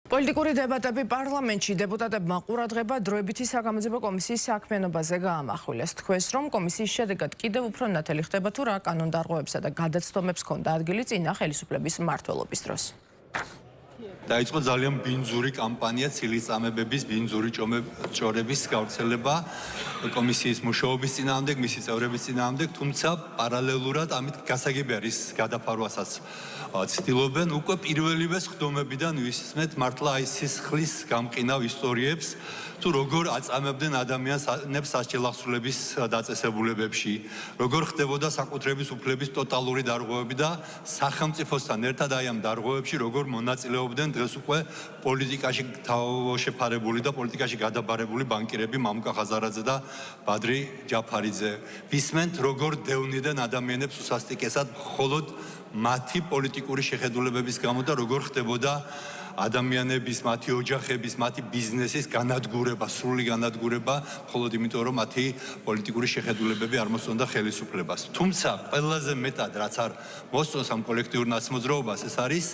პოლიტიკური დებატები პარლამენტში დეპუტატებმა ყურადღება დროებითი საგამოძიებო კომისიის საქმიანობაზე გაამახვილეს. თქვეს, რომ კომისიის შედეგად კიდევ უფრო ნათელი ხდება თუ რა კანონდარღვევებსა და გადაცდომებს ჰქონდა ადგილი წინა ხელისუფლების მმართველობის დროს. დაიწყო ძალიან ბინძური კამპანია ცილისწამებების, ბინძური ჭორების გავრცელება კომისიის მუშაობის წინააღმდეგ, მისი წევრების წინააღმდეგ, თუმცა პარალელურად ამით გასაგები არის გადაფარვასაც ცდილობენ უკვე პირველივე სხდომებიდან ვისმენთ მართლა აი სისხლის გამყინავ ისტორიებს თუ როგორ აწამებდნენ ადამიანებს სასჯელახსრულების დაწესებულებებში, როგორ ხდებოდა საკუთრების უფლების ტოტალური დარღვევები და სახელმწიფოსთან ერთად აი ამ დარღვევებში როგორ მონაწილეობდნენ დღეს უკვე პოლიტიკაში თავშეფარებული და პოლიტიკაში გადაბარებული ბანკირები მამუკა ხაზარაძე და ბადრი ჯაფარიძე. ვისმენთ როგორ დევნიდნენ ადამიანებს უსასტიკესად მხოლოდ მათი პოლიტიკური შეხედულებების გამო და როგორ ხდებოდა ადამიანების, მათი ოჯახების, მათი ბიზნესის განადგურება, სრული განადგურება, მხოლოდ იმიტომ რომ მათი პოლიტიკური შეხედულებები არ მოსწონდა ხელისუფლებას. თუმცა ყველაზე მეტად რაც არ მოსწონს ამ კოლექტიურ ნაცმოძრაობას, ეს არის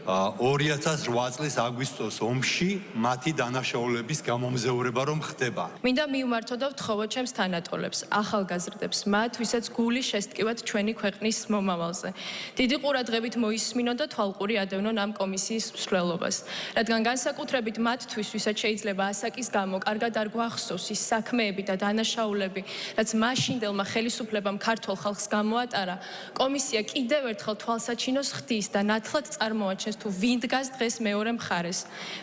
2008 წლის აგვისტოს ომში მათი დანაშაულების გამომზეურება რომ ხდება. მინდა მივმართო და ვთხოვო ჩემს თანატოლებს, ახალგაზრდებს, მათ ვისაც გული შესტკივათ ჩვენი ქვეყნის მომავალზე. დიდი ყურადღებით მოისმინო და თვალყური ადევნონ ამ კომისიის მსვლელობას, რადგან განსაკუთრებით მათთვის, ვისაც შეიძლება ასაკის გამო კარგად არ გვახსოვს ის საქმეები და დანაშაულები, რაც მაშინდელმა ხელისუფლებამ ქართულ ხალხს გამოატარა, კომისია კიდევ ერთხელ თვალსაჩინოს ხდის და ნათლად წარმოაჩენს თუ ვინ დგას დღეს მეორე მხარეს,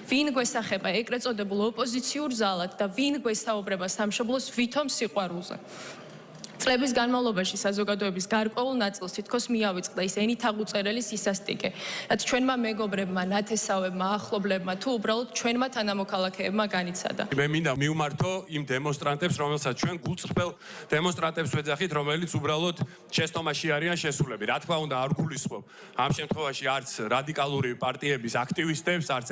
ვინ გვესახება ეგრეთ წოდებულ ოპოზიციურ ზალად და ვინ გვესაუბრება სამშობლოს ვითომ სიყვარულზე. წლების განმავლობაში საზოგადოების გარკვეულ ნაწილს თითქოს მიავიწყდა ის ენითაღუწერელი სისასტიკე, რაც ჩვენმა მეგობრებმა, ნათესავებმა, ახლობლებმა თუ უბრალოდ ჩვენმა თანამოქალაქეებმა განიცადა. მე მინდა მივმართო იმ დემონსტრანტებს, რომელსაც ჩვენ გულწრფელ დემონსტრანტებს ვეძახით, რომელიც უბრალოდ შეცდომაში არიან შესულები. რა თქმა უნდა, არ გულისხმობ ამ შემთხვევაში არც რადიკალური პარტიების აქტივისტებს, არც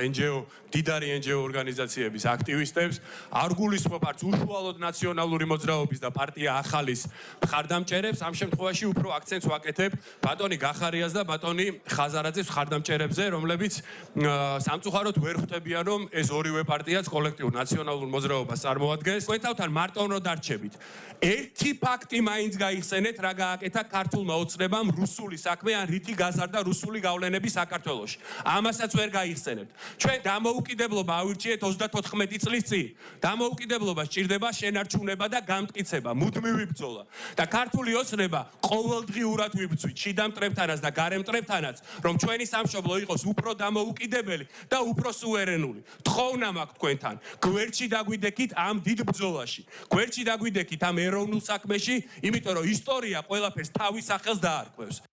მდიდარი NGO ორგანიზაციების აქტივისტებს, არ გულისხმობ არც უშუალოდ ნაციონალური მოძრაობის და პარტია ახალის მხარდამჭერებს. ამ შემთხვევაში უფრო აქცენტს ვაკეთებ ბატონი გახარიას და ბატონი ხაზარაძის მხარდამჭერებზე, რომლებიც სამწუხაროდ ვერ ხვდებიან, რომ ეს ორივე პარტიაც კოლექტიურ ნაციონალურ მოძრაობას წარმოადგენს. თქვენთან მარტო რომ დარჩებით. ერთი ფაქტი მაინც გაიხსენეთ, რა გააკეთა ქართულმა ოცნებამ რუსული საქმე ან რითი გაზარდა რუსული გავლენები საქართველოში. ამასაც ვერ გაიხსენებთ. ჩვენ დამოუკიდებლობა ავირჩიეთ 34 წლის წინ. დამოუკიდებლობა სჭირდება შენარჩუნება და გამტკიცება, მუდმივი ბრძოლა. და ქართული ოცნება ყოველდღიურად ვიბრძვით შიდა მტრებთანაც და გარე მტრებთანაც, რომ ჩვენი სამშობლო იყოს უფრო დამოუკიდებელი და უფრო სუვერენული. თხოვნა მაქვს თქვენთან, გვერდში დაგვიდექით ამ დიდ ბრძოლაში. გვერდში დაგვიდექით ამ ეროვნულ საქმეში, იმიტომ რომ ისტორია ყველაფერს თავის სახელს დაარქვევს.